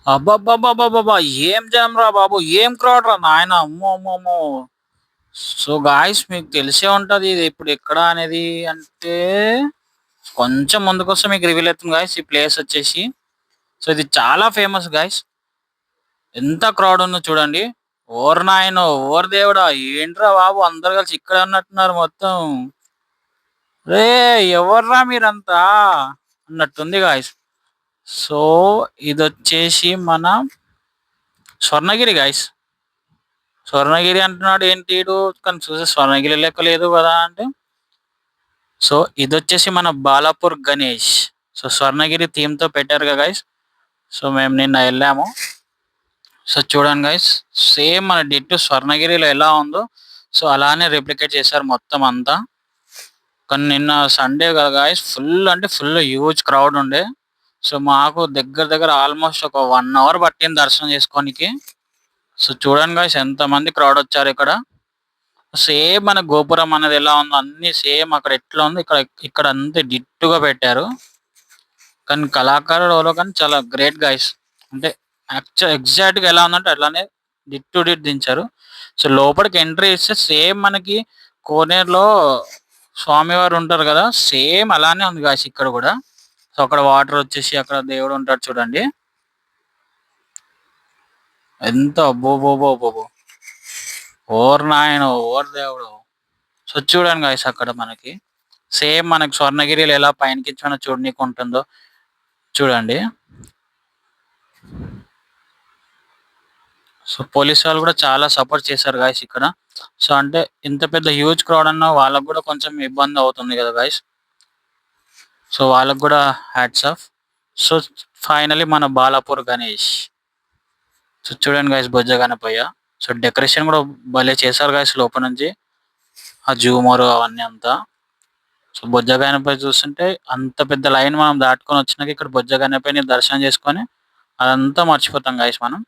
అబ్బబ్బబ్బబ్బబ్బబ్బా! ఏం జామ్ రా బాబు! ఏం క్రౌడ్ రా నాయన! అమ్మో! అమ్మమ్మో! సో, గాయ్స్ మీకు తెలిసే ఉంటది ఇది ఇప్పుడు ఎక్కడ అనేది అంటే, కొంచెం ముందుకొస్తే మీకు రివీల్ అవుతుంది గాయ్స్ ఈ ప్లేస్ వచ్చేసి. సో, ఇది చాలా ఫేమస్ గాయ్స్. ఎంత క్రౌడ్ ఉందో చూడండి. ఓరి నాయనో! ఓరి దేవుడా! ఏంట్రా బాబు అందరూ కలిసి ఇక్కడే ఉన్నట్టున్నారు మొత్తం. రేయ్! ఎవర్రా మీరంతా? అన్నట్టుంది గాయ్స్. సో, ఇదొచ్చేసి మన స్వర్ణగిరి గాయ్స్. స్వర్ణగిరి అంటున్నాడు ఏంటి ఈడు? కానీ చూస్తే స్వర్ణగిరి లెక్క లేదు కదా అంటే, సో ఇదొచ్చేసి మన బాలాపూర్ గణేష్. సో స్వర్ణగిరి థీమ్ తో పెట్టారుగా గైస్. సో మేము నిన్న వెళ్ళాము. సో చూడండి గైస్, సేమ్ మన డిట్టు స్వర్ణగిరిలో ఎలా ఉందో సో అలానే రెప్లికేట్ చేశారు మొత్తం అంతా. కానీ నిన్న సండే కదా గాయస్, ఫుల్ అంటే ఫుల్ హ్యూజ్ క్రౌడ్ ఉండే. సో మాకు దగ్గర దగ్గర ఆల్మోస్ట్ ఒక 1 అవర్ పట్టింది దర్శనం చేసుకోనికి. సో చూడండి గాయస్ ఎంత మంది క్రౌడ్ వచ్చారు ఇక్కడ. సేమ్ మన గోపురం అనేది ఎలా ఉందో అన్ని సేమ్ అక్కడ ఎట్లా ఉందో ఇక్కడ ఇక్కడ అంతే డిట్టుగా పెట్టారు. కానీ కళాకారుడు ఎవరో కానీ చాలా గ్రేట్ గైస్. అంటే ఎగ్జాక్ట్ గా ఎలా ఉందంటే అట్లానే డిట్ టు డిట్ దించారు. సో లోపలికి ఎంట్రీ ఇస్తే సేమ్ మనకి కోనేరులో స్వామివారు ఉంటారు కదా, సేమ్ అలానే ఉంది గాయస్ ఇక్కడ కూడా. సో అక్కడ వాటర్ వచ్చేసి అక్కడ దేవుడు ఉంటాడు చూడండి. ఎంత అబ్బోబోబోబోబో! ఓర్ నాయన ఓర్ దేవుడు! సో చూడండి గాయస్ అక్కడ మనకి సేమ్ మనకి స్వర్ణగిరిలో ఎలా పైనకి మన చూడనీకి ఉంటుందో చూడండి. సో పోలీస్ వాళ్ళు కూడా చాలా సపోర్ట్ చేశారు గాయస్ ఇక్కడ. సో అంటే ఇంత పెద్ద హ్యూజ్ క్రౌడ్ అన్న వాళ్ళకి కూడా కొంచెం ఇబ్బంది అవుతుంది కదా గాయస్. సో వాళ్ళకి కూడా హ్యాట్స్ ఆఫ్. సో ఫైనలీ మన బాలాపూర్ గణేష్. సో చూడండి గాయస్ బొజ్జ గణపయ్య. సో డెకరేషన్ కూడా భలే చేశారు గాయస్ లోపల నుంచి. ఆ జూమర్ అవన్నీ అంతా. సో బొజ్జ గణపయ్య చూస్తుంటే అంత పెద్ద లైన్ మనం దాటుకొని వచ్చినాక ఇక్కడ బొజ్జ గణపయ్యని దర్శనం చేసుకొని అదంతా మర్చిపోతాం గాయస్ మనం.